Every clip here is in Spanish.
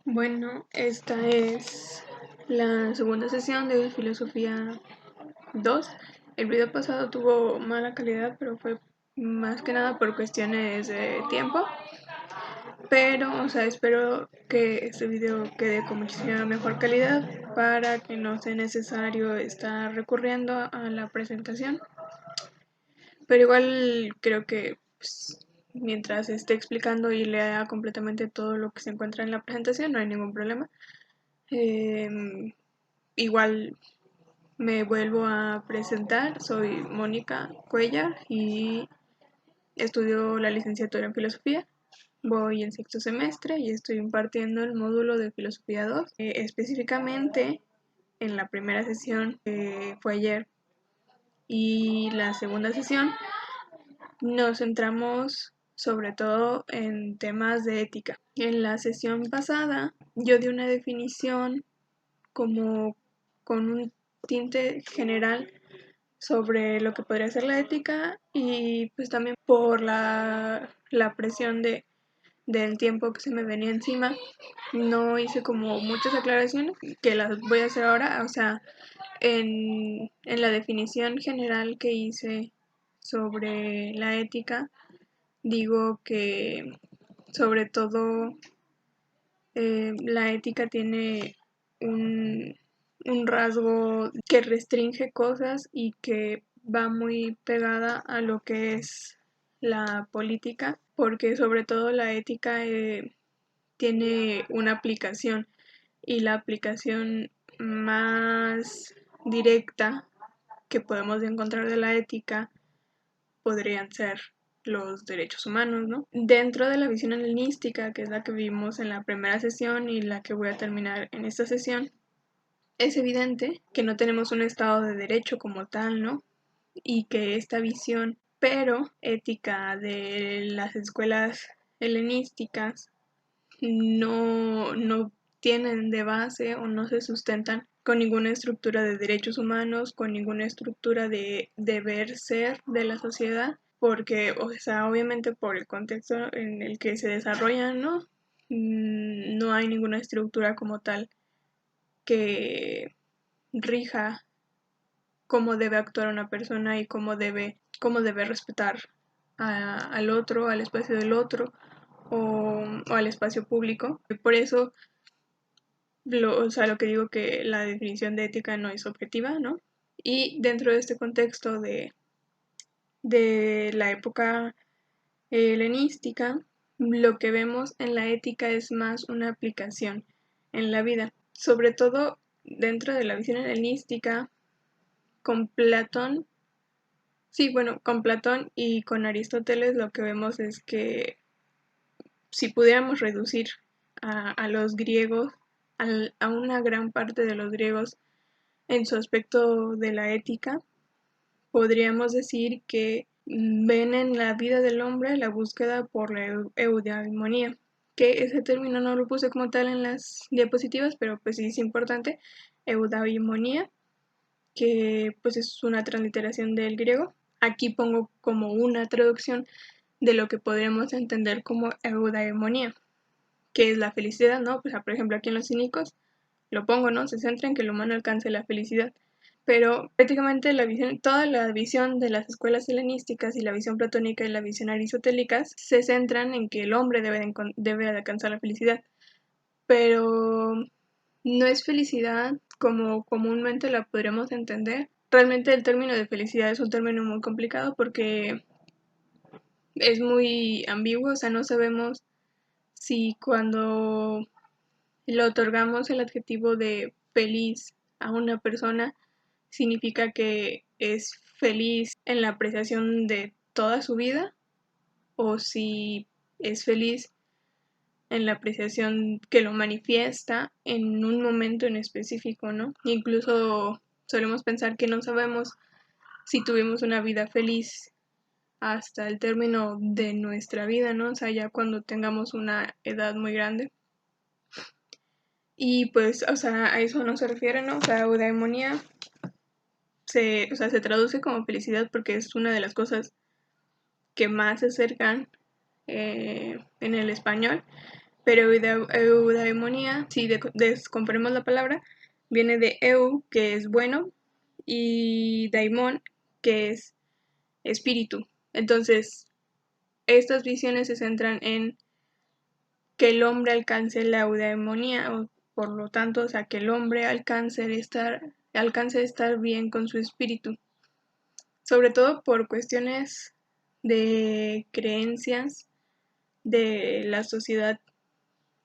Bueno, esta es la segunda sesión de Filosofía 2. El video pasado tuvo mala calidad, pero fue más que nada por cuestiones de tiempo. Pero, espero que este video quede con muchísima mejor calidad para que no sea necesario estar recurriendo a la presentación. Pero igual creo que mientras esté explicando y lea completamente todo lo que se encuentra en la presentación, no hay ningún problema. Igual me vuelvo a presentar, soy Mónica Cuellar y estudio la licenciatura en Filosofía. Voy en sexto semestre y estoy impartiendo el módulo de Filosofía 2. Específicamente en la primera sesión, que fue ayer, y la segunda sesión, nos centramos sobre todo en temas de ética. En la sesión pasada yo di una definición como con un tinte general sobre lo que podría ser la ética y pues también por la presión del tiempo que se me venía encima, no hice como muchas aclaraciones que las voy a hacer ahora. En la definición general que hice sobre la ética, digo que sobre todo la ética tiene un, un rasgo que restringe cosas y que va muy pegada a lo que es la política, porque sobre todo la ética tiene una aplicación, y la aplicación más directa que podemos encontrar de la ética podrían ser los derechos humanos, ¿no? Dentro de la visión helenística, que es la que vimos en la primera sesión y la que voy a terminar en esta sesión, es evidente que no tenemos un estado de derecho como tal, ¿no? Y que esta visión, pero ética, de las escuelas helenísticas no tienen de base o no se sustentan con ninguna estructura de derechos humanos, con ninguna estructura de deber ser de la sociedad, porque, obviamente por el contexto en el que se desarrollan, ¿no? No hay ninguna estructura como tal que rija cómo debe actuar una persona y cómo debe respetar al otro, al espacio del otro o al espacio público. Por eso, lo que digo, que la definición de ética no es objetiva, ¿no? Y dentro de este contexto de la época helenística, lo que vemos en la ética es más una aplicación en la vida. Sobre todo dentro de la visión helenística, con Platón, sí, bueno, con Platón y con Aristóteles, lo que vemos es que si pudiéramos reducir a los griegos, a una gran parte de los griegos en su aspecto de la ética, podríamos decir que ven en la vida del hombre la búsqueda por la eudaimonía, que ese término no lo puse como tal en las diapositivas, pero pues sí es importante. Eudaimonía, que pues es una transliteración del griego. Aquí pongo como una traducción de lo que podríamos entender como eudaimonía, que es la felicidad, ¿no? Pues, por ejemplo, aquí en los cínicos lo pongo, ¿no? Se centra en que el humano alcance la felicidad. Pero prácticamente toda la visión de las escuelas helenísticas y la visión platónica y la visión aristotélica se centran en que el hombre debe de alcanzar la felicidad. Pero no es felicidad como comúnmente la podríamos entender. Realmente el término de felicidad es un término muy complicado porque es muy ambiguo, no sabemos si cuando le otorgamos el adjetivo de feliz a una persona significa que es feliz en la apreciación de toda su vida, o si es feliz en la apreciación que lo manifiesta en un momento en específico, ¿no? Incluso solemos pensar que no sabemos si tuvimos una vida feliz hasta el término de nuestra vida, ¿no? Ya cuando tengamos una edad muy grande. Y pues, a eso no se refiere, ¿no? Eudaimonia se traduce como felicidad porque es una de las cosas que más se acercan en el español. Pero eudaimonía, si descomponemos la palabra, viene de eu, que es bueno, y daimon, que es espíritu. Entonces, estas visiones se centran en que el hombre alcance la eudaimonía, o por lo tanto, o sea, que el hombre alcance estar bien con su espíritu, sobre todo por cuestiones de creencias de la sociedad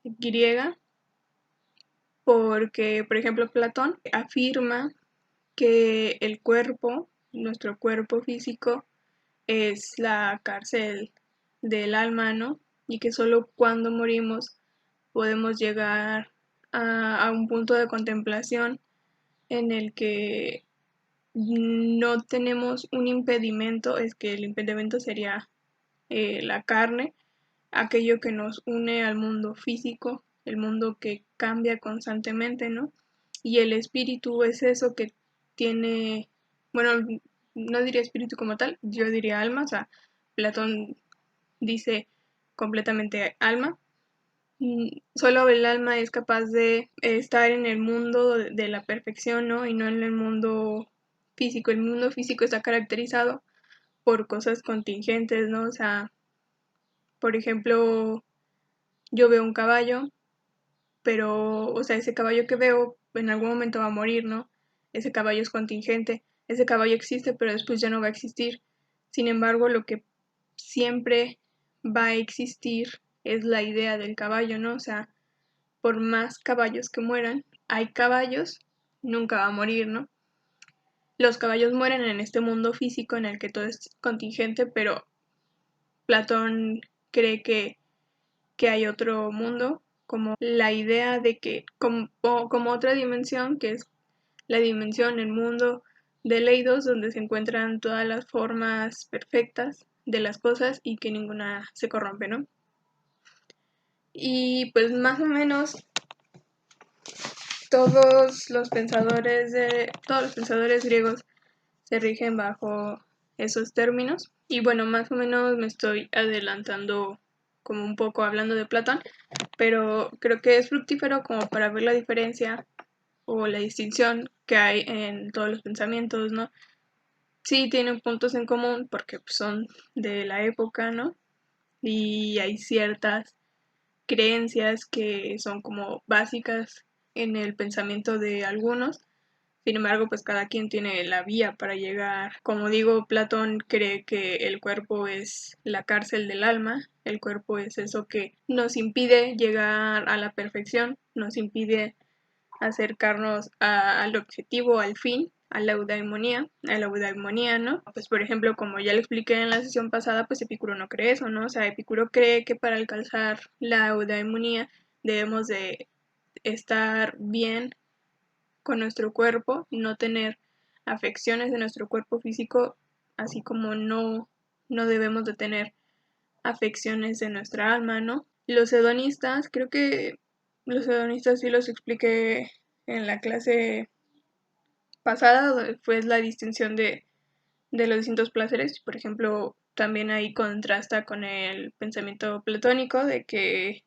griega, porque, por ejemplo, Platón afirma que el cuerpo, nuestro cuerpo físico, es la cárcel del alma, ¿no? Y que solo cuando morimos podemos llegar a un punto de contemplación en el que no tenemos un impedimento, es que el impedimento sería la carne, aquello que nos une al mundo físico, el mundo que cambia constantemente, ¿no? Y el espíritu es eso que tiene, bueno, no diría espíritu como tal, yo diría alma, o sea, Platón dice completamente alma. Solo el alma es capaz de estar en el mundo de la perfección, ¿no? Y no en el mundo físico. El mundo físico está caracterizado por cosas contingentes, ¿no? O sea, por ejemplo, yo veo un caballo, pero, o sea, ese caballo que veo en algún momento va a morir, ¿no? Ese caballo es contingente, ese caballo existe, pero después ya no va a existir. Sin embargo, lo que siempre va a existir es la idea del caballo, ¿no? O sea, por más caballos que mueran, hay caballos, nunca va a morir, ¿no? Los caballos mueren en este mundo físico en el que todo es contingente, pero Platón cree que hay otro mundo, como la idea de que, como otra dimensión, que es la dimensión, el mundo de Leidos, donde se encuentran todas las formas perfectas de las cosas y que ninguna se corrompe, ¿no? Y pues más o menos todos los pensadores griegos se rigen bajo esos términos. Y bueno, más o menos me estoy adelantando como un poco hablando de Platón, pero creo que es fructífero como para ver la diferencia o la distinción que hay en todos los pensamientos, ¿no? Sí tienen puntos en común porque pues, son de la época, ¿no? Y hay ciertas creencias que son como básicas en el pensamiento de algunos. Sin embargo, pues cada quien tiene la vía para llegar. Como digo, Platón cree que el cuerpo es la cárcel del alma, el cuerpo es eso que nos impide llegar a la perfección, nos impide acercarnos al objetivo, al fin, a la eudaimonía, ¿no? Pues por ejemplo, como ya lo expliqué en la sesión pasada, pues Epicuro no cree eso, ¿no? O sea, Epicuro cree que para alcanzar la eudaimonía debemos de estar bien con nuestro cuerpo, no tener afecciones de nuestro cuerpo físico, así como no debemos de tener afecciones de nuestra alma, ¿no? Los hedonistas, creo que los hedonistas sí los expliqué en la clase pasada, fue la distinción de los distintos placeres. Por ejemplo, también ahí contrasta con el pensamiento platónico de que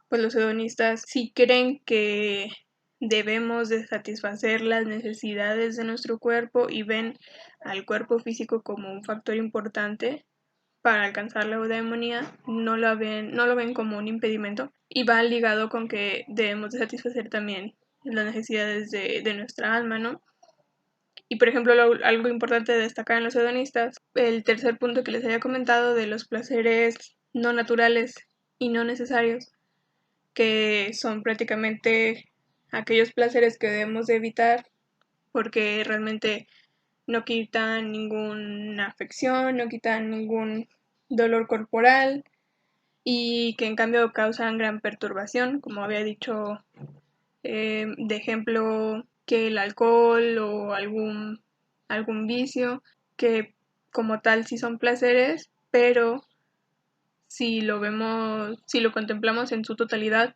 pues los hedonistas sí creen que debemos de satisfacer las necesidades de nuestro cuerpo y ven al cuerpo físico como un factor importante para alcanzar la eudaimonia, no lo ven como un impedimento y va ligado con que debemos de satisfacer también las necesidades de nuestra alma, ¿no? Y por ejemplo, algo importante de destacar en los hedonistas, el tercer punto que les había comentado de los placeres no naturales y no necesarios, que son prácticamente aquellos placeres que debemos de evitar porque realmente no quitan ninguna afección, no quitan ningún dolor corporal y que en cambio causan gran perturbación, como había dicho, de ejemplo, que el alcohol o algún vicio, que como tal sí son placeres, pero si lo contemplamos en su totalidad,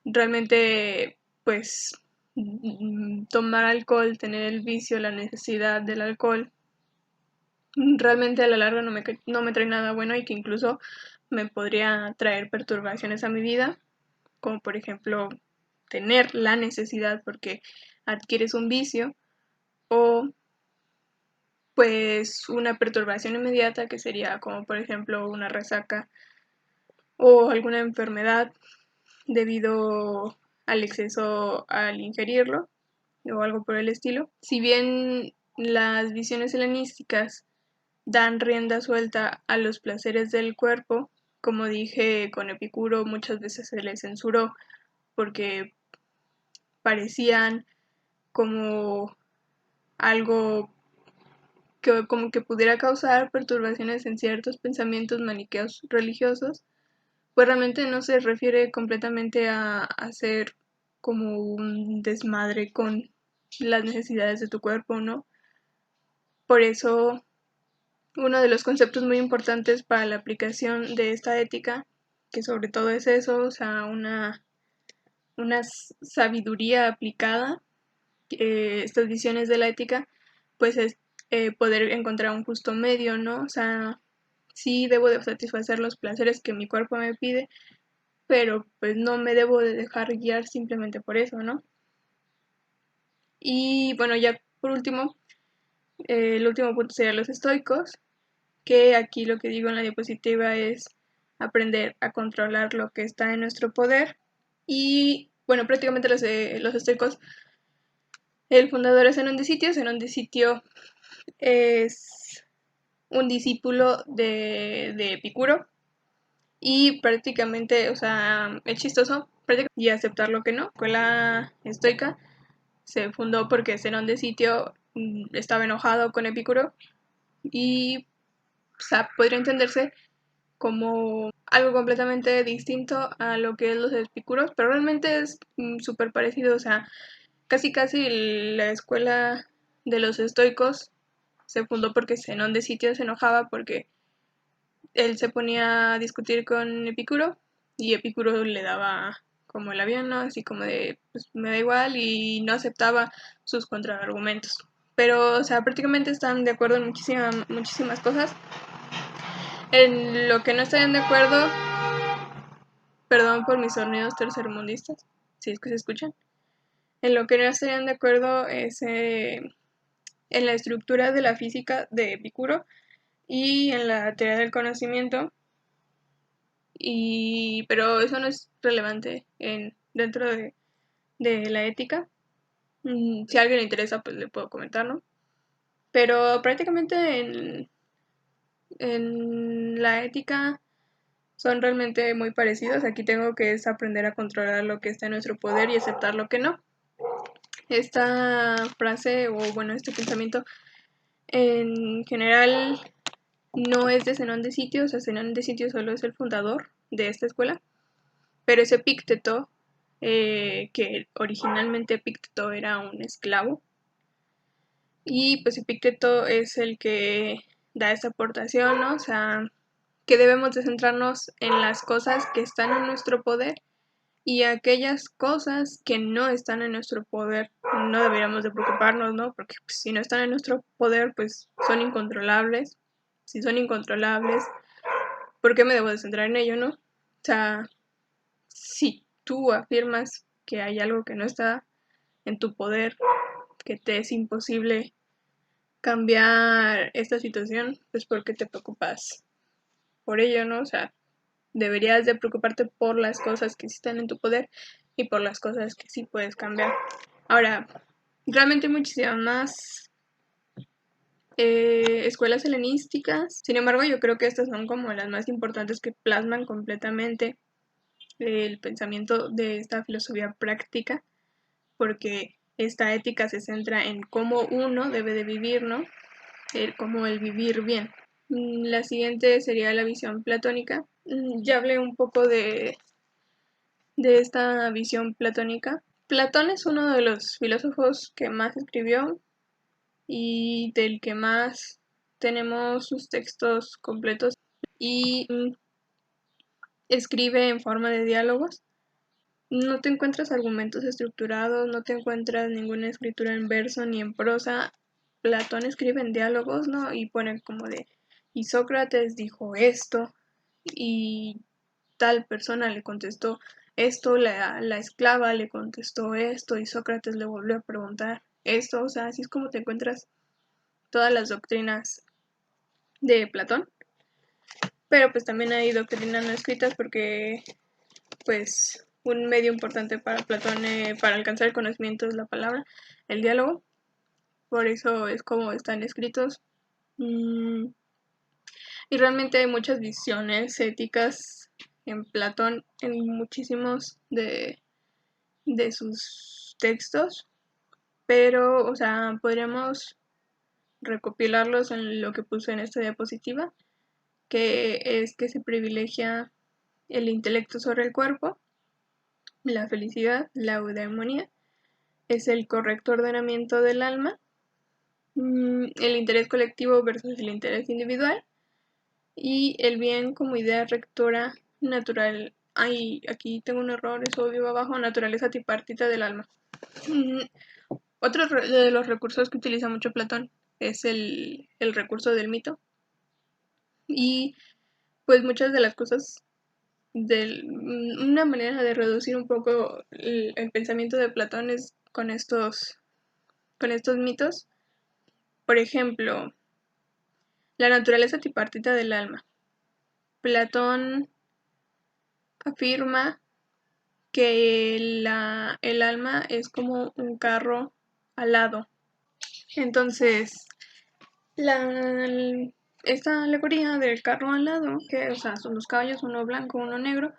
realmente pues tomar alcohol, tener el vicio, la necesidad del alcohol, realmente a la larga no me trae nada bueno y que incluso me podría traer perturbaciones a mi vida, como por ejemplo tener la necesidad porque adquieres un vicio, o pues una perturbación inmediata que sería como por ejemplo una resaca o alguna enfermedad debido al exceso al ingerirlo o algo por el estilo. Si bien las visiones helenísticas dan rienda suelta a los placeres del cuerpo, como dije con Epicuro, muchas veces se le censuró porque parecían como algo que como que pudiera causar perturbaciones en ciertos pensamientos maniqueos religiosos, pues realmente no se refiere completamente a hacer como un desmadre con las necesidades de tu cuerpo, ¿no? Por eso, uno de los conceptos muy importantes para la aplicación de esta ética, que sobre todo es eso, o sea, una sabiduría aplicada, estas visiones de la ética, pues es poder encontrar un justo medio, ¿no? O sea, sí debo de satisfacer los placeres que mi cuerpo me pide, pero pues no me debo de dejar guiar simplemente por eso, ¿no? Y bueno, ya por último, el último punto sería los estoicos, que aquí lo que digo en la diapositiva es aprender a controlar lo que está en nuestro poder. Y bueno, prácticamente los estoicos, el fundador es Zenón de Sitio. Zenón de Sitio es un discípulo de Epicuro y prácticamente, o sea, es chistoso y aceptar lo que no. La escuela estoica se fundó porque Zenón de Sitio estaba enojado con Epicuro y, o sea, podría entenderse como algo completamente distinto a lo que es los epicuros, pero realmente es súper parecido, o sea, casi casi la escuela de los estoicos se fundó porque Zenón de Sitio se enojaba porque él se ponía a discutir con Epicuro y Epicuro le daba como el avión, ¿no? Así como de, pues me da igual y no aceptaba sus contraargumentos. Pero, o sea, prácticamente están de acuerdo en muchísimas cosas. En lo que no estarían de acuerdo, perdón por mis sonidos tercermundistas, si es que se escuchan. En lo que no estarían de acuerdo es en la estructura de la física de Epicuro y en la teoría del conocimiento, pero eso no es relevante dentro de la ética. Si a alguien le interesa, pues le puedo comentar, ¿no? Pero prácticamente en la ética son realmente muy parecidos. Aquí tengo que es aprender a controlar lo que está en nuestro poder y aceptar lo que no. Esta frase o bueno, este pensamiento en general no es de Zenón de Sitio, o sea, Zenón de Sitio solo es el fundador de esta escuela, pero es Epícteto, que originalmente Epícteto era un esclavo, y pues Epícteto es el que da esta aportación, ¿no? O sea, que debemos de centrarnos en las cosas que están en nuestro poder y aquellas cosas que no están en nuestro poder no deberíamos de preocuparnos, ¿no? Porque pues, si no están en nuestro poder, pues son incontrolables. Si son incontrolables, ¿por qué me debo de centrar en ello, no? O sea, si tú afirmas que hay algo que no está en tu poder, que te es imposible cambiar esta situación, pues ¿por qué te preocupas por ello, no? O sea, deberías de preocuparte por las cosas que sí están en tu poder y por las cosas que sí puedes cambiar. Ahora, realmente hay muchísimas más escuelas helenísticas. Sin embargo, yo creo que estas son como las más importantes que plasman completamente el pensamiento de esta filosofía práctica, porque esta ética se centra en cómo uno debe de vivir, ¿no? Como el vivir bien. La siguiente sería la visión platónica. Ya hablé un poco de esta visión platónica. Platón es uno de los filósofos que más escribió y del que más tenemos sus textos completos y escribe en forma de diálogos. No te encuentras argumentos estructurados, no te encuentras ninguna escritura en verso ni en prosa. Platón escribe en diálogos, ¿no? Y pone como de, y Sócrates dijo esto, y tal persona le contestó esto, la esclava le contestó esto y Sócrates le volvió a preguntar esto, o sea, así es como te encuentras todas las doctrinas de Platón, pero pues también hay doctrinas no escritas porque pues un medio importante para Platón para alcanzar el conocimiento es la palabra, el diálogo, por eso es como están escritos. Y realmente hay muchas visiones éticas en Platón, en muchísimos de sus textos, pero, o sea, podríamos recopilarlos en lo que puse en esta diapositiva, que es que se privilegia el intelecto sobre el cuerpo, la felicidad, la eudemonía, es el correcto ordenamiento del alma, el interés colectivo versus el interés individual, y el bien como idea rectora natural. Ay, aquí tengo un error, es obvio abajo, naturaleza tripartita del alma. Mm, Otro de los recursos que utiliza mucho Platón es el recurso del mito. Y pues muchas de las cosas, una manera de reducir un poco el pensamiento de Platón es con estos mitos. Por ejemplo, la naturaleza tripartita del alma. Platón afirma que el alma es como un carro alado. Entonces, la, esta alegoría del carro alado, que o sea, son dos caballos, uno blanco, uno negro,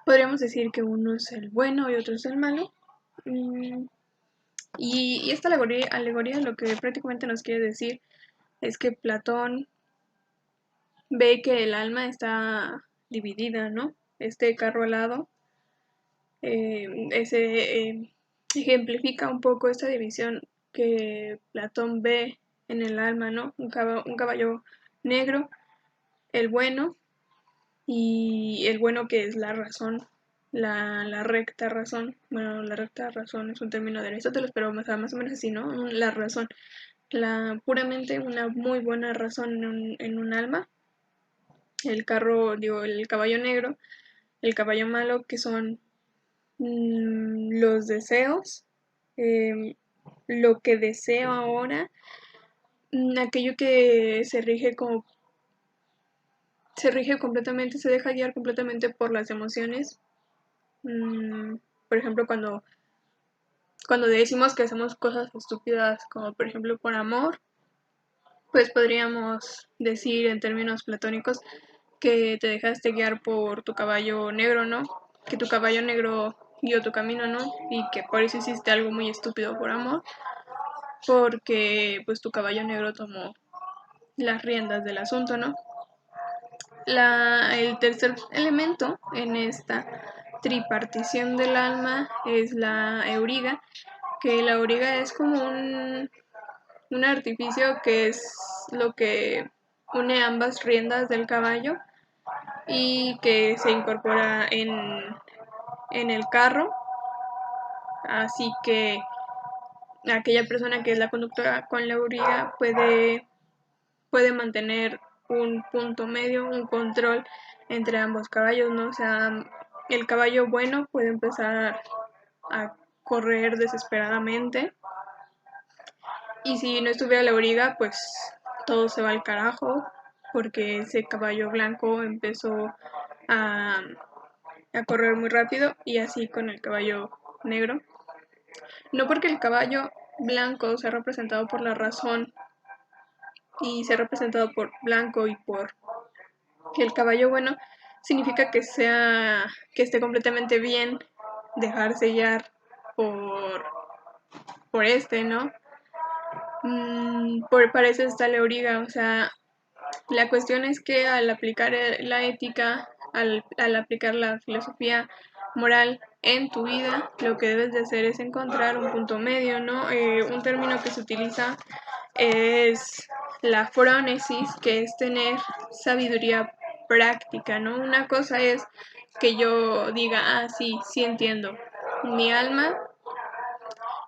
podríamos decir que uno es el bueno y otro es el malo. Mm, y esta alegoría lo que prácticamente nos quiere decir es que Platón ve que el alma está dividida, ¿no? Este carro alado ese ejemplifica un poco esta división que Platón ve en el alma, ¿no? Un caballo negro, el bueno, y el bueno que es la razón, la recta razón. Bueno, la recta razón es un término de Aristóteles, pero más o menos así, ¿no? La razón, puramente una muy buena razón en un alma. El caballo negro, el caballo malo, que son los deseos, em, lo que deseo ahora, aquello que se rige completamente, se deja guiar completamente por las emociones. Mm, por ejemplo, cuando decimos que hacemos cosas estúpidas, como por ejemplo por amor, pues podríamos decir en términos platónicos que te dejaste guiar por tu caballo negro, ¿no? Que tu caballo negro guió tu camino, ¿no? Y que por eso hiciste algo muy estúpido por amor, porque pues tu caballo negro tomó las riendas del asunto, ¿no? El tercer elemento en esta tripartición del alma es la auriga, que la auriga es como un artificio que es lo que une ambas riendas del caballo y que se incorpora en el carro, así que aquella persona que es la conductora con la auriga puede mantener un punto medio, un control entre ambos caballos, ¿no? O sea, el caballo bueno puede empezar a correr desesperadamente y si no estuviera la auriga, pues todo se va al carajo porque ese caballo blanco empezó a, a correr muy rápido y así con el caballo negro. No porque el caballo blanco sea representado por la razón y sea representado por blanco y por el caballo bueno, significa que esté completamente bien dejarse sellar por, por este, ¿no? Para eso está la auriga, o sea, la cuestión es que al aplicar la ética, al aplicar la filosofía moral en tu vida, lo que debes de hacer es encontrar un punto medio, ¿no? Un término que se utiliza es la frónesis, que es tener sabiduría práctica, ¿no? Una cosa es que yo diga, ah, sí, sí entiendo. Mi alma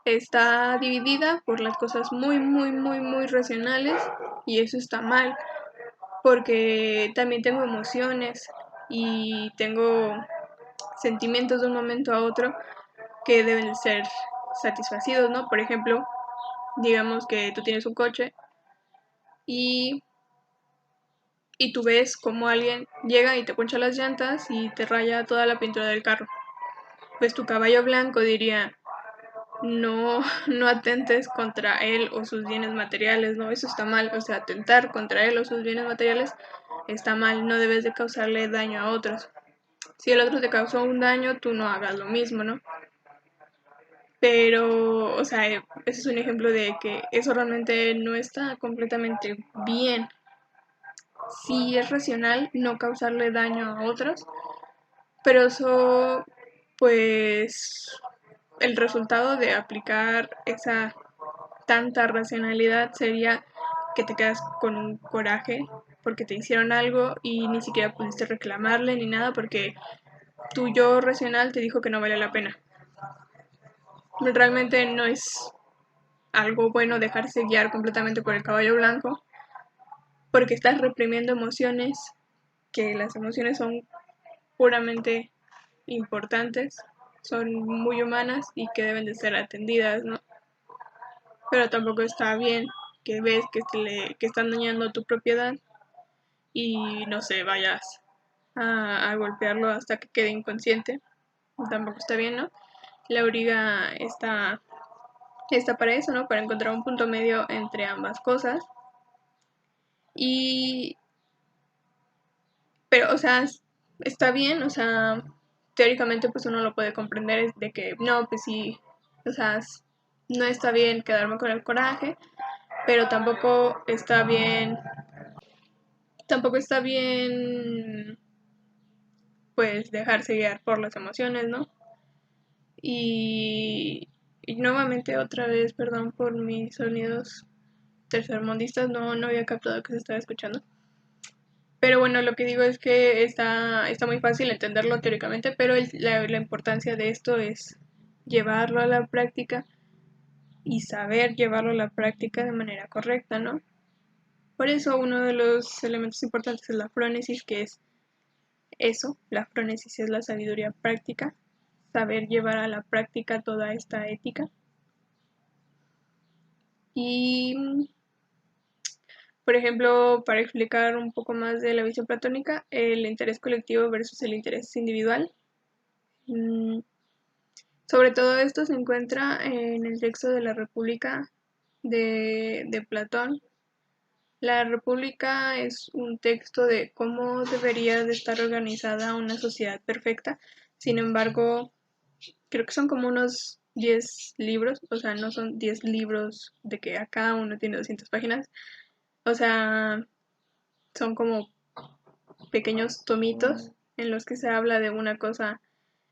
está dividida por las cosas muy, muy, muy, muy racionales y eso está mal. porque también tengo emociones y tengo sentimientos de un momento a otro que deben ser satisfacidos, ¿no? Por ejemplo, digamos que tú tienes un coche y, y tú ves como alguien llega y te poncha las llantas y te raya toda la pintura del carro. Pues tu caballo blanco diría, no, no atentes contra él o sus bienes materiales, ¿no? Eso está mal, o sea, atentar contra él o sus bienes materiales está mal, no debes de causarle daño a otros. Si el otro te causó un daño, tú no hagas lo mismo, ¿no? Pero, o sea, ese es un ejemplo de que eso realmente no está completamente bien. Sí es racional no causarle daño a otros, pero eso, pues, el resultado de aplicar esa tanta racionalidad sería que te quedas con un coraje porque te hicieron algo y ni siquiera pudiste reclamarle ni nada porque tu yo racional te dijo que no vale la pena. Realmente no es algo bueno dejarse guiar completamente por el caballo blanco porque estás reprimiendo emociones, que las emociones son puramente importantes, son muy humanas y que deben de ser atendidas, ¿no? Pero tampoco está bien que ves que están dañando tu propiedad y no sé, vayas a golpearlo hasta que quede inconsciente. Tampoco está bien, ¿no? La origa está para eso, ¿no? Para encontrar un punto medio entre ambas cosas. Y, pero, o sea, está bien, o sea, teóricamente pues uno lo puede comprender de que no, pues sí, o sea, no está bien quedarme con el coraje, pero tampoco está bien pues dejarse guiar por las emociones, ¿no? Y, y nuevamente otra vez, perdón por mis sonidos tercermundistas, no había captado que se estaba escuchando. Pero bueno, lo que digo es que está muy fácil entenderlo teóricamente, pero la importancia de esto es llevarlo a la práctica y saber llevarlo a la práctica de manera correcta, ¿no? Por eso uno de los elementos importantes es la frónesis, que es eso, la frónesis es la sabiduría práctica, saber llevar a la práctica toda esta ética. Y, por ejemplo, para explicar un poco más de la visión platónica, el interés colectivo versus el interés individual. Sobre todo esto se encuentra en el texto de la República de Platón. La República es un texto de cómo debería de estar organizada una sociedad perfecta. Sin embargo, creo que son como unos 10 libros, o sea, no son 10 libros de que a cada uno tiene 200 páginas. O sea, son como pequeños tomitos en los que se habla de una cosa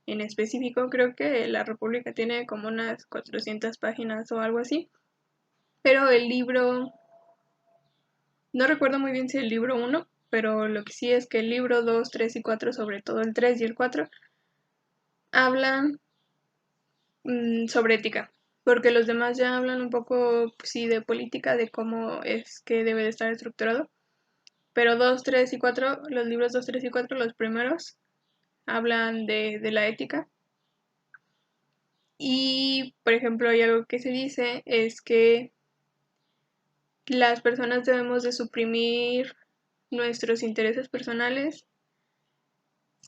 en específico. Creo que La República tiene como unas 400 páginas o algo así. Pero el libro, no recuerdo muy bien si el libro uno, pero lo que sí es que el libro 2, 3 y 4, sobre todo el 3 y el 4, hablan sobre ética. Porque los demás ya hablan un poco, pues, sí, de política, de cómo es que debe de estar estructurado. Pero 2, 3 y 4, los libros 2, 3 y 4, los primeros, hablan de la ética. Y, por ejemplo, hay algo que se dice, es que las personas debemos de suprimir nuestros intereses personales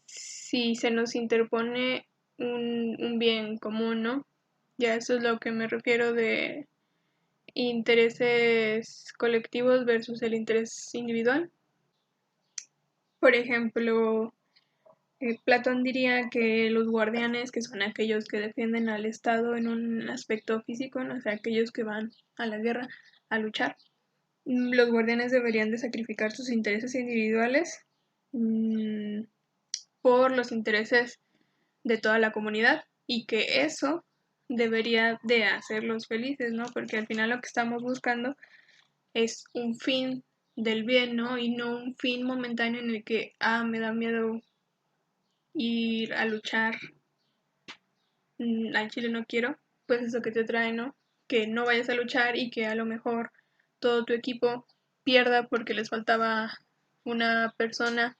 si se nos interpone un bien común, ¿no? Ya eso es lo que me refiero de intereses colectivos versus el interés individual. Por ejemplo, Platón diría que los guardianes, que son aquellos que defienden al Estado en un aspecto físico, ¿no? O sea, aquellos que van a la guerra a luchar, los guardianes deberían de sacrificar sus intereses individuales por los intereses de toda la comunidad y que eso debería de hacerlos felices, ¿no? Porque al final lo que estamos buscando es un fin del bien, ¿no? Y no un fin momentáneo en el que, me da miedo ir a luchar, al chile no quiero, pues eso que te trae, ¿no? Que no vayas a luchar y que a lo mejor todo tu equipo pierda porque les faltaba una persona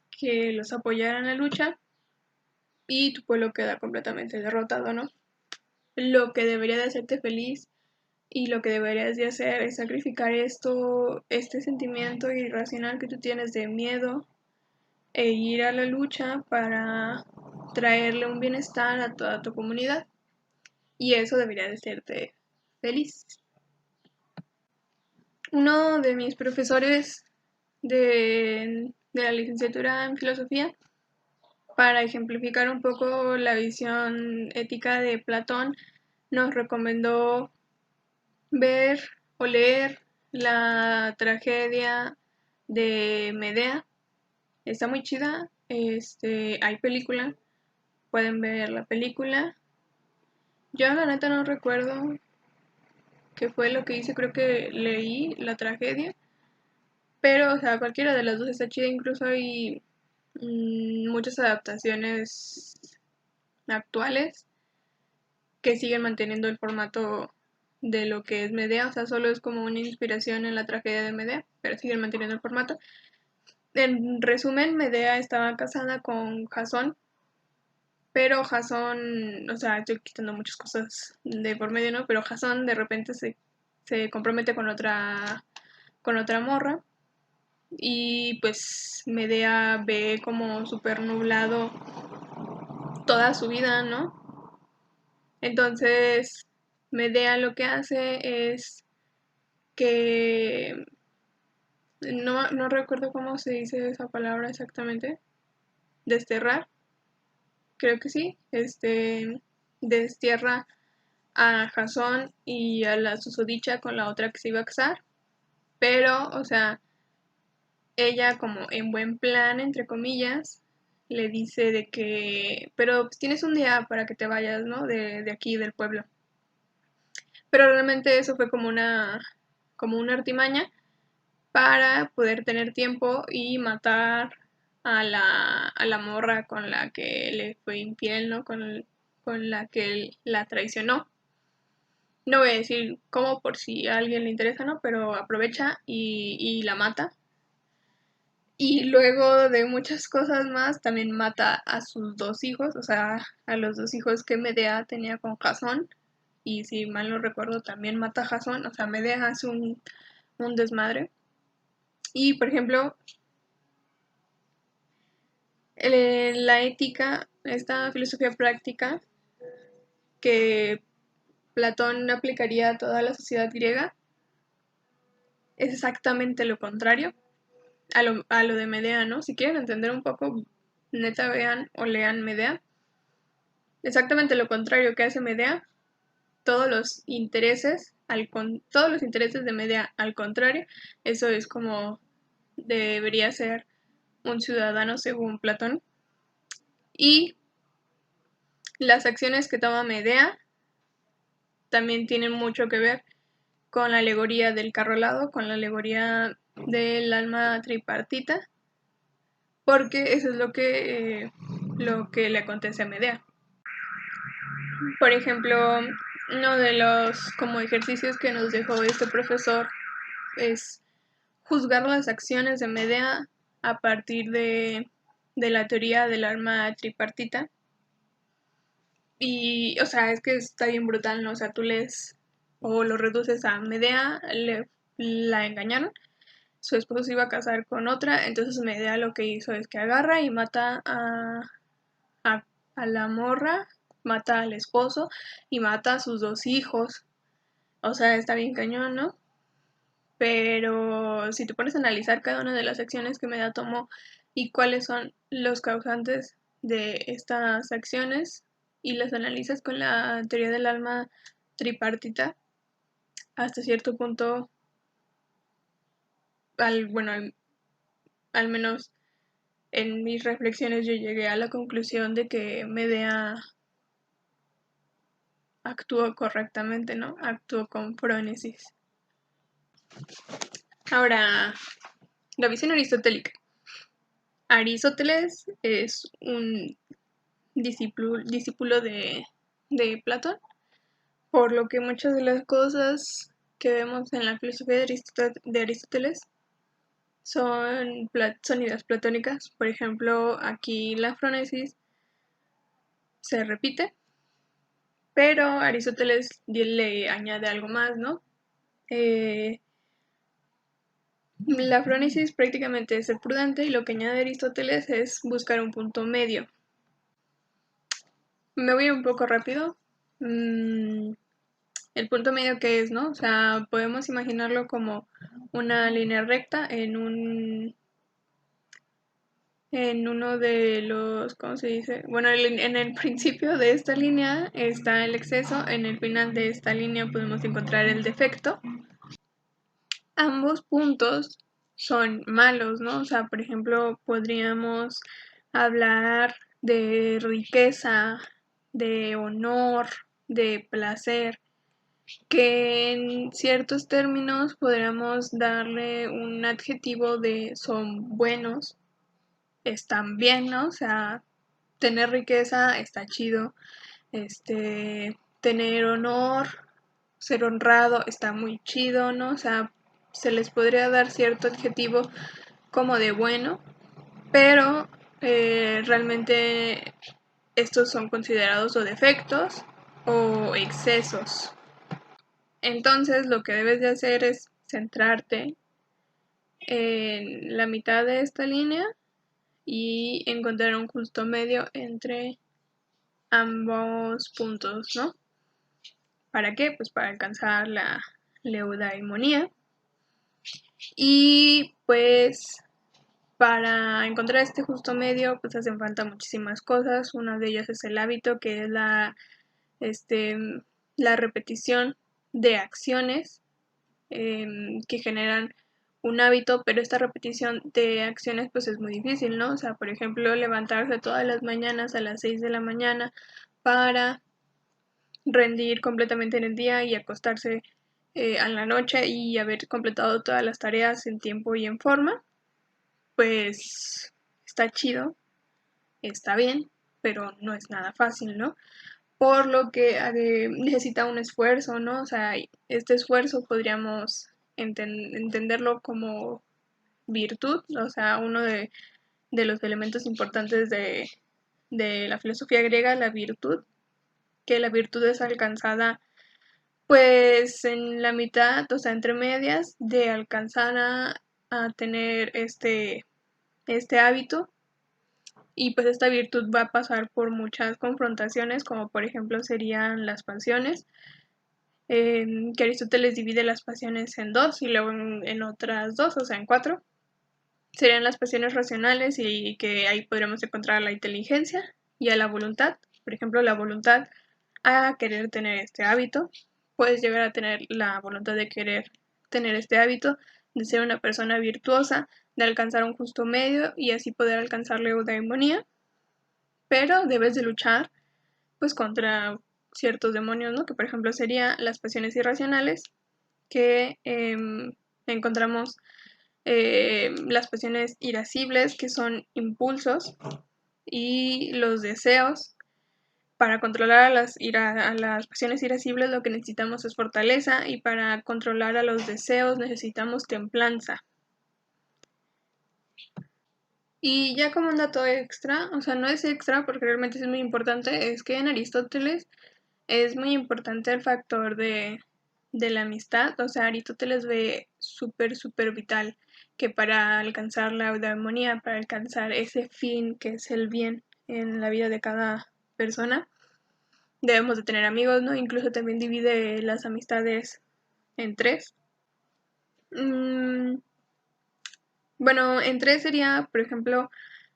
que los apoyara en la lucha y tu pueblo queda completamente derrotado, ¿no? Lo que debería de hacerte feliz y lo que deberías de hacer es sacrificar este sentimiento irracional que tú tienes de miedo e ir a la lucha para traerle un bienestar a toda tu comunidad. Y eso debería de hacerte feliz. Uno de mis profesores de la licenciatura en filosofía, para ejemplificar un poco la visión ética de Platón, nos recomendó ver o leer la tragedia de Medea. Está muy chida. Hay película. Pueden ver la película. Yo la neta no recuerdo qué fue lo que hice. Creo que leí la tragedia. Pero, o sea, cualquiera de las dos está chida. Incluso hay muchas adaptaciones actuales que siguen manteniendo el formato de lo que es Medea, o sea, solo es como una inspiración en la tragedia de Medea, pero siguen manteniendo el formato. En resumen, Medea estaba casada con Jasón, pero Jasón, o sea, estoy quitando muchas cosas de por medio, ¿no? Pero Jasón de repente se compromete con otra morra y pues Medea ve como súper nublado toda su vida, ¿no? Entonces, Medea lo que hace es que no recuerdo cómo se dice esa palabra exactamente, desterrar, creo que sí, destierra a Jasón y a la susodicha con la otra que se iba a casar, pero, o sea, ella como en buen plan, entre comillas, le dice de que, pero pues, tienes un día para que te vayas, ¿no? De aquí, del pueblo. Pero realmente eso fue como una artimaña para poder tener tiempo y matar a la morra con la que le fue infiel, ¿no? Con la que él la traicionó. No voy a decir cómo por si a alguien le interesa, ¿no? Pero aprovecha y la mata. Y luego de muchas cosas más, también mata a sus dos hijos, o sea, a los dos hijos que Medea tenía con Jasón. Y si mal no recuerdo, también mata a Jasón, o sea, Medea hace un desmadre. Y, por ejemplo, la ética, esta filosofía práctica que Platón aplicaría a toda la sociedad griega, es exactamente lo contrario a lo de Medea, ¿no? Si quieren entender un poco, neta vean o lean Medea. Exactamente lo contrario que hace Medea, todos los intereses de Medea al contrario, eso es como debería ser un ciudadano según Platón. Y las acciones que toma Medea también tienen mucho que ver con la alegoría del carro alado, con la alegoría del alma tripartita, porque eso es lo que le acontece a Medea. Por ejemplo, uno de los como ejercicios que nos dejó este profesor es juzgar las acciones de Medea a partir de la teoría del alma tripartita. Y, o sea, es que está bien brutal, ¿no? O sea, tú lees o lo reduces a Medea, la engañaron, su esposo se iba a casar con otra, entonces Medea lo que hizo es que agarra y mata a, a la morra, mata al esposo y mata a sus dos hijos. O sea, está bien cañón, ¿no? Pero si te pones a analizar cada una de las acciones que Medea tomó y cuáles son los causantes de estas acciones y las analizas con la teoría del alma tripartita, hasta cierto punto, bueno, al menos en mis reflexiones yo llegué a la conclusión de que Medea actuó correctamente, ¿no? Actuó con frónesis. Ahora, la visión aristotélica. Aristóteles es un discípulo de Platón, por lo que muchas de las cosas que vemos en la filosofía de Aristóteles son ideas platónicas. Por ejemplo, aquí la frónesis se repite, pero Aristóteles le añade algo más, ¿no? La frónesis prácticamente es ser prudente y lo que añade Aristóteles es buscar un punto medio. Me voy un poco rápido. El punto medio que es, ¿no? O sea, podemos imaginarlo como una línea recta en uno de los, ¿cómo se dice? Bueno, en el principio de esta línea está el exceso, en el final de esta línea podemos encontrar el defecto. Ambos puntos son malos, ¿no? O sea, por ejemplo, podríamos hablar de riqueza, de honor, de placer, que en ciertos términos podríamos darle un adjetivo de son buenos, están bien, ¿no? O sea, tener riqueza está chido, tener honor, ser honrado está muy chido, ¿no? O sea, se les podría dar cierto adjetivo como de bueno, pero realmente estos son considerados o defectos o excesos. Entonces lo que debes de hacer es centrarte en la mitad de esta línea y encontrar un justo medio entre ambos puntos, ¿no? ¿Para qué? Pues para alcanzar la eudaimonía. Y pues para encontrar este justo medio, pues hacen falta muchísimas cosas. Una de ellas es el hábito, que es este, la repetición de acciones que generan un hábito, pero esta repetición de acciones pues es muy difícil, ¿no? O sea, por ejemplo, levantarse todas las mañanas a las 6 de la mañana para rendir completamente en el día y acostarse a la noche y haber completado todas las tareas en tiempo y en forma, pues está chido, está bien, pero no es nada fácil, ¿no? Por lo que necesita un esfuerzo, ¿no? O sea, este esfuerzo podríamos entenderlo como virtud, o sea, uno de los elementos importantes de la filosofía griega, la virtud, que la virtud es alcanzada pues en la mitad, o sea, entre medias, de alcanzar a tener este hábito. Y pues esta virtud va a pasar por muchas confrontaciones, como por ejemplo serían las pasiones, que Aristóteles divide las pasiones en dos y luego en otras dos, o sea, en cuatro. Serían las pasiones racionales y que ahí podríamos encontrar la inteligencia y a la voluntad. Por ejemplo, la voluntad a querer tener este hábito. Puedes llegar a tener la voluntad de querer tener este hábito, de ser una persona virtuosa, de alcanzar un justo medio y así poder alcanzar la eudaimonía, pero debes de luchar pues contra ciertos demonios, ¿no? Que por ejemplo serían las pasiones irracionales, que encontramos las pasiones irascibles, que son impulsos, y los deseos. Para controlar a las pasiones irascibles lo que necesitamos es fortaleza y para controlar a los deseos necesitamos templanza. Y ya como un dato extra, o sea, no es extra porque realmente es muy importante, es que en Aristóteles es muy importante el factor de la amistad, o sea, Aristóteles ve súper vital que para alcanzar la eudaimonia, para alcanzar ese fin que es el bien en la vida de cada persona, debemos de tener amigos, ¿no? Incluso también divide las amistades en tres. Mm, bueno, en tres sería, por ejemplo,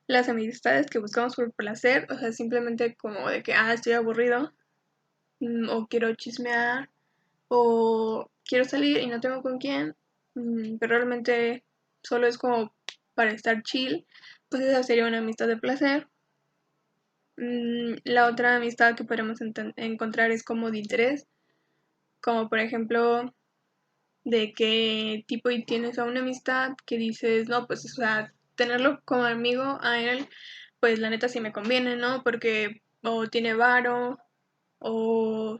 las amistades que buscamos por placer, o sea, simplemente como de que, estoy aburrido, o quiero chismear, o quiero salir y no tengo con quién, pero realmente solo es como para estar chill, pues esa sería una amistad de placer. La otra amistad que podemos encontrar es como de interés, como por ejemplo de qué tipo y tienes a una amistad que dices, no, pues, o sea, tenerlo como amigo a él, pues la neta sí me conviene, ¿no? Porque o tiene varo, o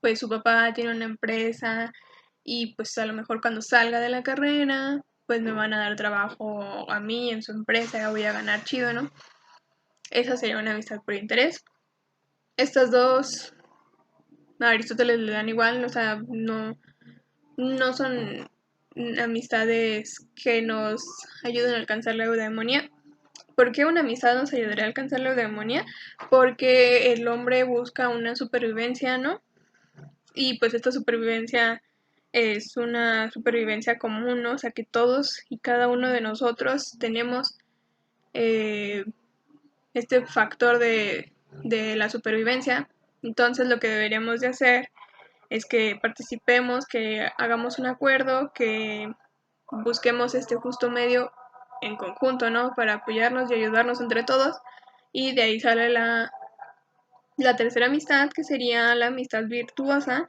pues su papá tiene una empresa y pues a lo mejor cuando salga de la carrera, pues me van a dar trabajo a mí en su empresa, voy a ganar chido, ¿no? Esa sería una amistad por interés. Estas dos a Aristóteles le dan igual, o sea, no son amistades que nos ayuden a alcanzar la eudaimonia. ¿Por qué una amistad nos ayudaría a alcanzar la eudaimonia? Porque el hombre busca una supervivencia, ¿no? Y pues esta supervivencia es una supervivencia común, ¿no? O sea que todos y cada uno de nosotros tenemos eh, este factor de la supervivencia. Entonces lo que deberíamos de hacer es que participemos, que hagamos un acuerdo, que busquemos este justo medio en conjunto, ¿no? Para apoyarnos y ayudarnos entre todos. Y de ahí sale la tercera amistad, que sería la amistad virtuosa,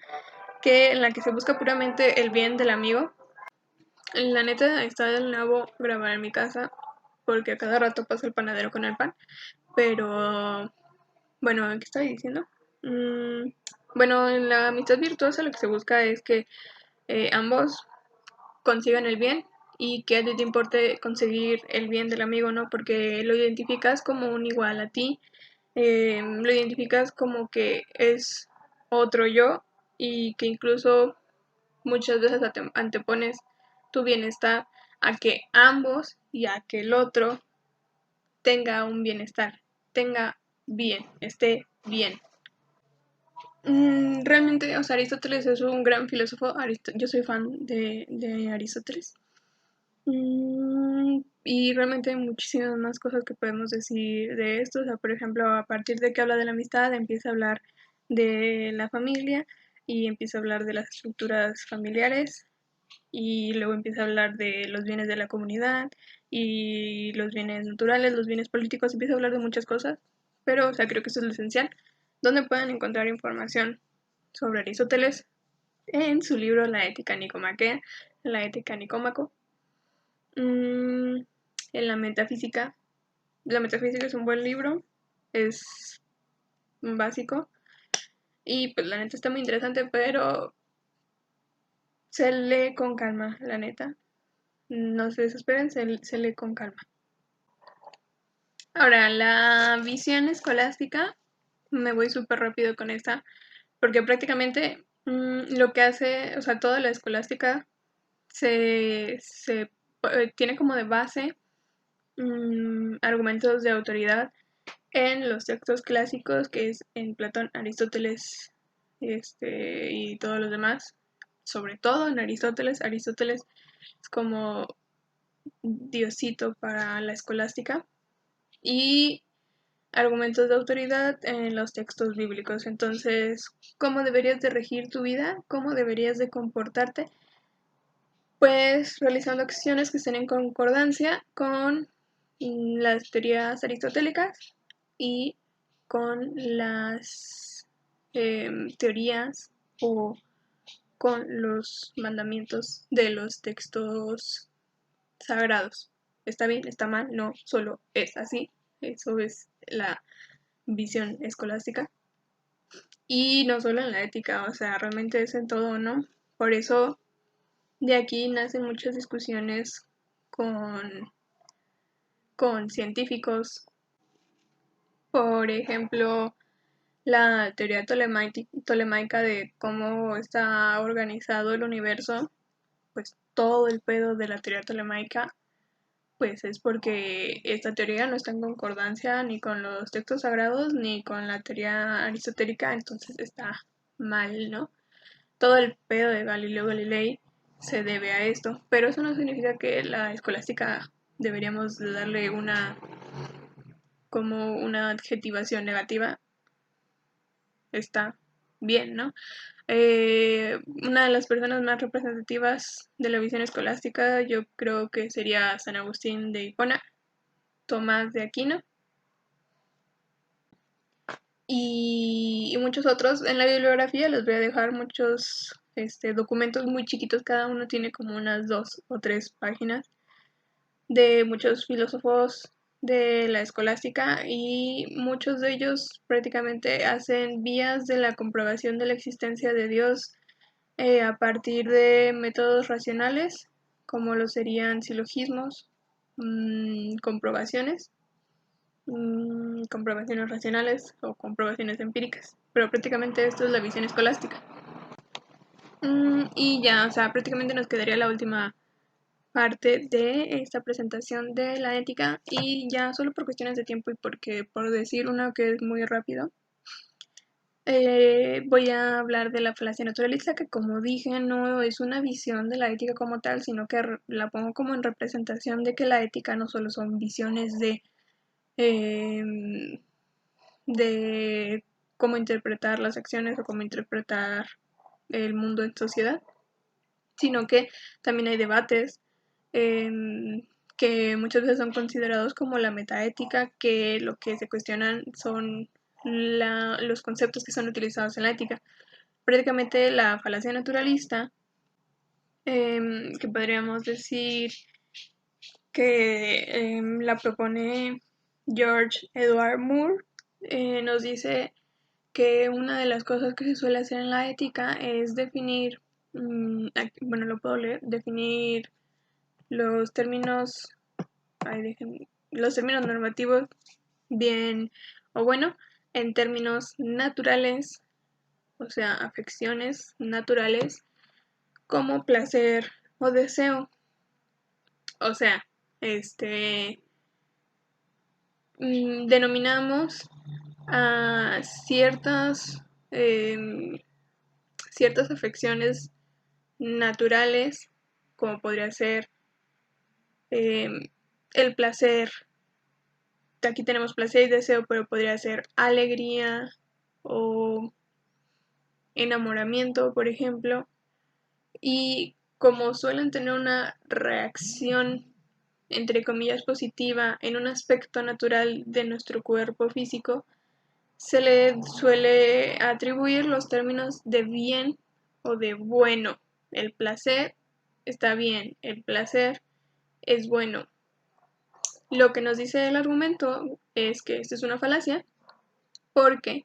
que en la que se busca puramente el bien del amigo. La neta está del nabo grabar en mi casa, porque a cada rato pasa el panadero con el pan. Pero, bueno, ¿qué estoy diciendo? Bueno, en la amistad virtuosa lo que se busca es que ambos consigan el bien y que a ti te importe conseguir el bien del amigo, ¿no? Porque lo identificas como un igual a ti, lo identificas como que es otro yo y que incluso muchas veces antepones tu bienestar a que ambos y a que el otro tenga un bienestar, tenga bien, esté bien. Realmente, o sea, Aristóteles es un gran filósofo. Yo soy fan de Aristóteles. Y realmente hay muchísimas más cosas que podemos decir de esto. O sea, por ejemplo, a partir de que habla de la amistad, empieza a hablar de la familia y empieza a hablar de las estructuras familiares y luego empieza a hablar de los bienes de la comunidad y los bienes naturales, los bienes políticos, empieza a hablar de muchas cosas. Pero, o sea, creo que eso es lo esencial. ¿Dónde pueden encontrar información sobre Aristóteles? En su libro La Ética Nicomaquea, La Ética Nicómaco. En la metafísica es un buen libro, es básico y pues la neta está muy interesante, pero se lee con calma, la neta. No se desesperen, se lee con calma. Ahora, la visión escolástica, me voy súper rápido con esta, porque prácticamente lo que hace, o sea, toda la escolástica se tiene como de base argumentos de autoridad en los textos clásicos, que es en Platón, Aristóteles y todos los demás, sobre todo en Aristóteles. Aristóteles es como Diosito para la escolástica y argumentos de autoridad en los textos bíblicos. Entonces, ¿cómo deberías de regir tu vida? ¿Cómo deberías de comportarte? Pues realizando acciones que estén en concordancia con las teorías aristotélicas y con las teorías o con los mandamientos de los textos sagrados. ¿Está bien? ¿Está mal? No, solo es así. Eso es la visión escolástica. Y no solo en la ética, o sea, realmente es en todo, ¿no? Por eso de aquí nacen muchas discusiones con, con científicos. Por ejemplo, la teoría tolemaica de cómo está organizado el universo, pues todo el pedo de la teoría tolemaica, pues es porque esta teoría no está en concordancia ni con los textos sagrados ni con la teoría aristotélica, entonces está mal, ¿no? Todo el pedo de Galileo Galilei se debe a esto, pero eso no significa que la escolástica deberíamos darle como una adjetivación negativa. Está bien, ¿no? Una de las personas más representativas de la visión escolástica yo creo que sería San Agustín de Hipona, Tomás de Aquino y muchos otros. En la bibliografía les voy a dejar muchos documentos muy chiquitos, cada uno tiene como unas 2 o 3 páginas de muchos filósofos de la escolástica y muchos de ellos prácticamente hacen vías de la comprobación de la existencia de Dios a partir de métodos racionales como lo serían silogismos, comprobaciones, comprobaciones racionales o comprobaciones empíricas. Pero prácticamente esto es la visión escolástica. Y ya, o sea, prácticamente nos quedaría la última parte de esta presentación de la ética, y ya solo por cuestiones de tiempo y porque por decir uno que es muy rápido, voy a hablar de la falacia naturalista, que como dije no es una visión de la ética como tal, sino que la pongo como en representación de que la ética no solo son visiones em, de cómo interpretar las acciones o cómo interpretar el mundo en sociedad, sino que también hay debates que muchas veces son considerados como la metaética, que lo que se cuestionan son los conceptos que son utilizados en la ética. Prácticamente la falacia naturalista, que podríamos decir que la propone George Edward Moore, nos dice que una de las cosas que se suele hacer en la ética es definir, bueno, lo puedo leer, definir los términos, los términos normativos bien o bueno, en términos naturales, o sea, afecciones naturales, como placer o deseo. O sea, denominamos a ciertas afecciones naturales, como podría ser el placer. Aquí tenemos placer y deseo, pero podría ser alegría o enamoramiento, por ejemplo. Y como suelen tener una reacción, entre comillas, positiva en un aspecto natural de nuestro cuerpo físico, se le suele atribuir los términos de bien o de bueno. El placer está bien, el placer es bueno. Lo que nos dice el argumento es que esto es una falacia porque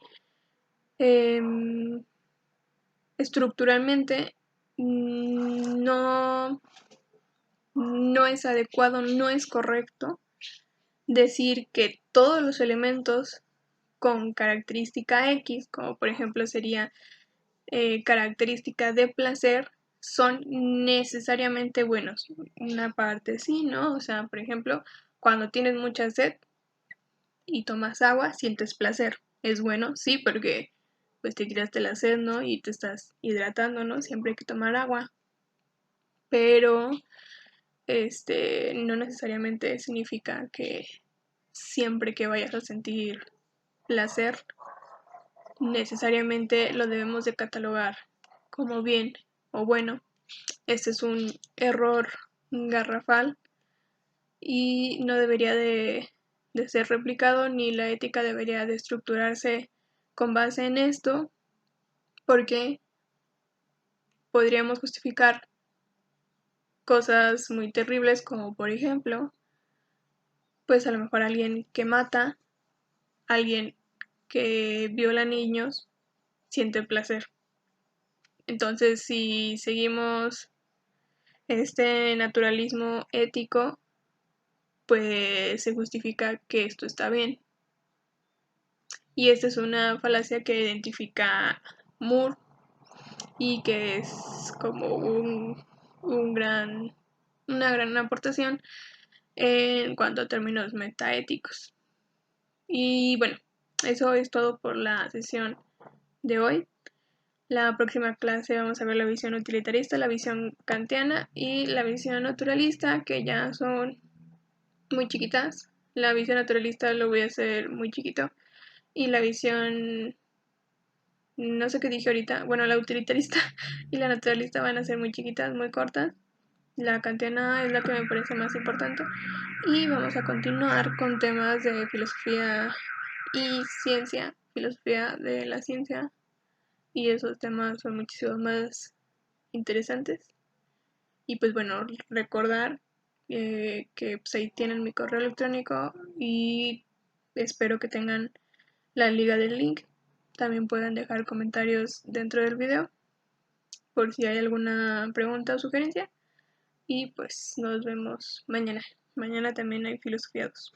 estructuralmente no es adecuado, no es correcto decir que todos los elementos con característica X, como por ejemplo sería característica de placer, son necesariamente buenos. Una parte sí, ¿no? O sea, por ejemplo, cuando tienes mucha sed y tomas agua, sientes placer. Es bueno, sí, porque pues te quitaste la sed, ¿no? Y te estás hidratando, ¿no? Siempre hay que tomar agua. Pero no necesariamente significa que siempre que vayas a sentir placer, necesariamente lo debemos de catalogar como bien o bueno. Este es un error garrafal y no debería de ser replicado, ni la ética debería de estructurarse con base en esto, porque podríamos justificar cosas muy terribles, como por ejemplo, pues a lo mejor alguien que mata, alguien que viola niños, siente placer. Entonces, si seguimos este naturalismo ético, pues se justifica que esto está bien. Y esta es una falacia que identifica Moore y que es como una gran aportación en cuanto a términos metaéticos. Y bueno, eso es todo por la sesión de hoy. La próxima clase vamos a ver la visión utilitarista, la visión kantiana y la visión naturalista, que ya son muy chiquitas. La visión naturalista lo voy a hacer muy chiquito y la visión, no sé qué dije ahorita, bueno, la utilitarista y la naturalista van a ser muy chiquitas, muy cortas. La kantiana es la que me parece más importante y vamos a continuar con temas de filosofía y ciencia, filosofía de la ciencia, y esos temas son muchísimo más interesantes. Y pues bueno, recordar que pues ahí tienen mi correo electrónico y espero que tengan la liga del link. También pueden dejar comentarios dentro del video por si hay alguna pregunta o sugerencia. y pues nos vemos mañana. Mañana también hay Filosofía 2.